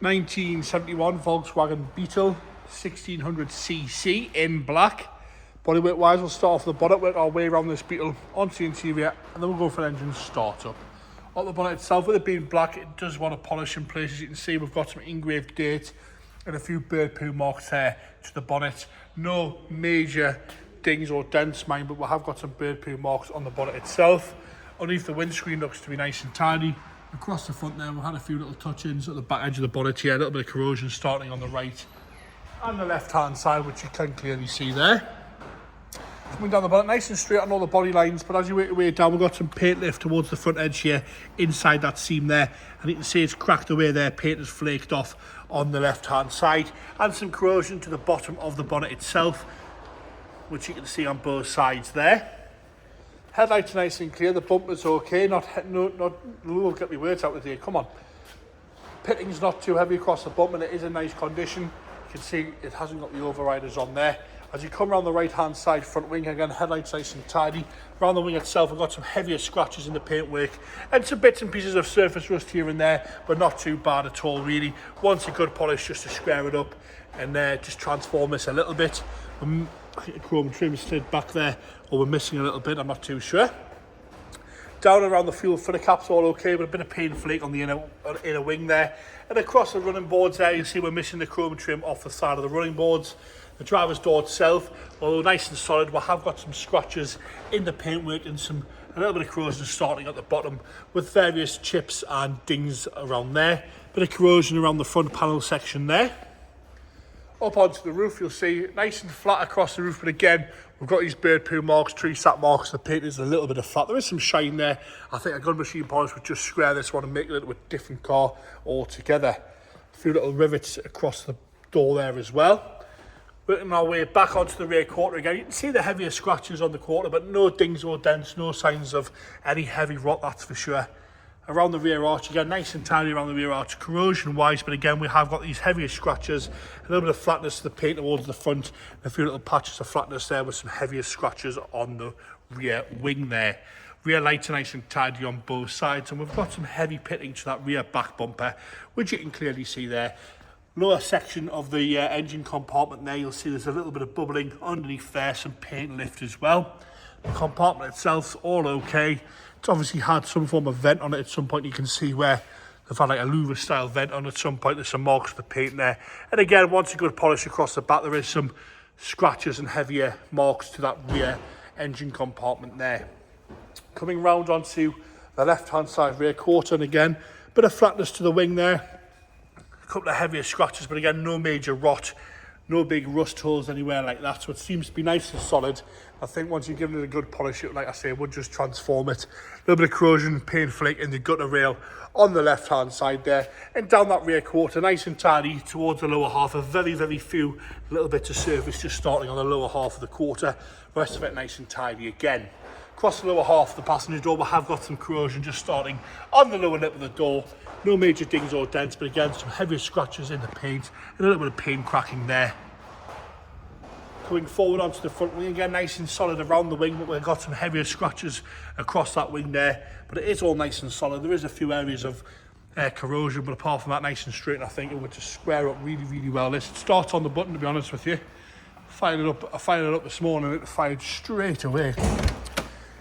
1971 Volkswagen Beetle 1600cc in black. Bodywork wise, we'll start off the bonnet, work our way around this Beetle onto the interior, and then we'll go for an engine startup. On the bonnet itself, with it being black, it does want to polish in places. You can see we've got some engraved date and a few bird poo marks there to the bonnet. No major dings or dents, mind, but we have got some bird poo marks on the bonnet itself. Underneath the windscreen looks to be nice and tidy. Across the front there, we've had a few little touch-ins at the back edge of the bonnet here, a little bit of corrosion starting on the right and the left-hand side, which you can clearly see there. Coming down the bonnet, nice and straight on all the body lines, but as you work your way down, we've got some paint lift towards the front edge here, inside that seam there, and you can see it's cracked away there, paint has flaked off on the left-hand side, and some corrosion to the bottom of the bonnet itself, which you can see on both sides there. Headlights are nice and clear, the bumper's okay, we'll get my words out with you, come on. Pitting's not too heavy across the bumper, and it is in nice condition. You can see it hasn't got the overriders on there. As you come around the right hand side front wing, again, headlights nice and tidy. Around the wing itself, we've got some heavier scratches in the paintwork and some bits and pieces of surface rust here and there, but not too bad at all really. Wants a good polish just to square it up and just transform this a little bit. I think the chrome trim slid back there, or we're missing a little bit, I'm not too sure. Down around the fuel filler cap's all okay, but a bit of paint flake on the inner wing there. And across the running boards there, you can see we're missing the chrome trim off the side of the running boards. The driver's door itself, although nice and solid, we have got some scratches in the paintwork and a little bit of corrosion starting at the bottom with various chips and dings around there. Bit of corrosion around the front panel section there. Up onto the roof, you'll see nice and flat across the roof, but again, we've got these bird poo marks, tree sap marks. The paint is a little bit of flat. There is some shine there. I think a good machine polish would just square this one and make it a little bit different car altogether. A few little rivets across the door there as well. Working our way back onto the rear quarter again, you can see the heavier scratches on the quarter, but no dings or dents, no signs of any heavy rot, that's for sure. Around the rear arch again, nice and tidy around the rear arch, corrosion wise, but again we have got these heavier scratches, a little bit of flatness to the paint towards the front, and a few little patches of flatness there with some heavier scratches on the rear wing there. Rear lights are nice and tidy on both sides, and we've got some heavy pitting to that rear back bumper, which you can clearly see there. Lower section of the engine compartment there, you'll see there's a little bit of bubbling underneath there, some paint lift as well. The compartment itself's all okay. It's obviously had some form of vent on it at some point. You can see where they've had like a louver style vent on it at some point. There's some marks of the paint there. And again, once a good polish across the back, there is some scratches and heavier marks to that rear engine compartment there. Coming round onto the left-hand side rear quarter, and again, bit of flatness to the wing there. A couple of heavier scratches, but again, no major rot. No big rust holes anywhere like that, so it seems to be nice and solid. I think once you've given it a good polish, it, like I say, would just transform it. A little bit of corrosion, paint flake in the gutter rail on the left-hand side there. And down that rear quarter, nice and tidy towards the lower half. A very, very few little bits of surface just starting on the lower half of the quarter. The rest of it nice and tidy again. Across the lower half of the passenger door, we have got some corrosion just starting on the lower lip of the door. No major dings or dents, but again, some heavier scratches in the paint and a little bit of paint cracking there. Coming forward onto the front wing again, nice and solid around the wing, but we've got some heavier scratches across that wing there. But it is all nice and solid. There is a few areas of corrosion, but apart from that, nice and straight, and I think it would just square up really, really well. This starts on the button, to be honest with you. I fired it up this morning, and it fired straight away.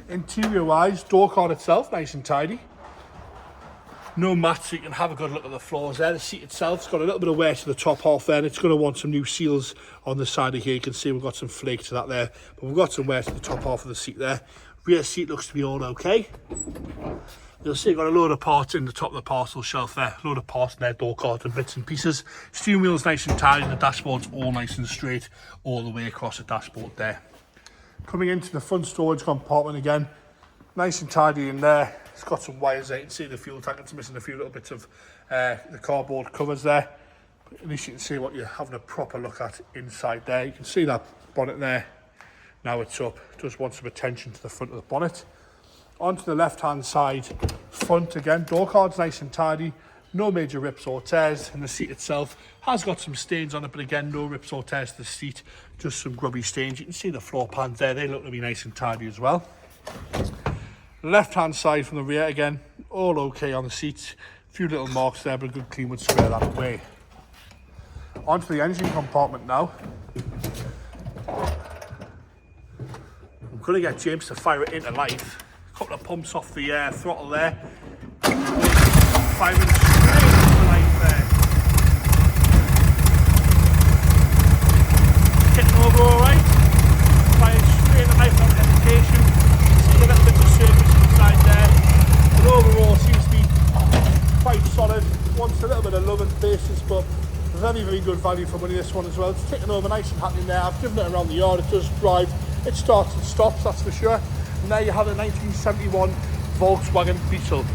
Interior wise, door card itself, nice and tidy. No mats, so you can have a good look at the floors there. The seat itself's got a little bit of wear to the top half there, and it's going to want some new seals on the side of here. You can see we've got some flake to that there, but we've got some wear to the top half of the seat there. Rear seat looks to be all okay. You'll see you've got a load of parts in the top of the parcel shelf there. A load of parts in there, door cards and bits and pieces. Steering wheel's nice and tidy, and the dashboard's all nice and straight all the way across the dashboard there. Coming into the front storage compartment again, nice and tidy in there. It's got some wires there. You can see the fuel tank. It's missing a few little bits of the cardboard covers there. But at least you can see what you're having a proper look at inside there. You can see that bonnet there. Now it's up. Just want some attention to the front of the bonnet. Onto the left-hand side front again. Door card's nice and tidy. No major rips or tears. And the seat itself has got some stains on it, but again, no rips or tears to the seat. Just some grubby stains. You can see the floor pans there. They look to be nice and tidy as well. Left hand side from the rear again, all okay on the seats. A few little marks there, but a good clean would square that away. Onto the engine compartment now. I'm going to get James to fire it into life. A couple of pumps off the throttle there. Firing straight into life there. Getting over alright. Firing straight into life without hesitation. See a little bit of surface inside there. But overall seems to be quite solid. Wants a little bit of love and basis, but very, very good value for money this one as well. It's taken over nice and happy in there. I've driven it around the yard. It does drive. It starts and stops, that's for sure. And there you have a 1971 Volkswagen Beetle.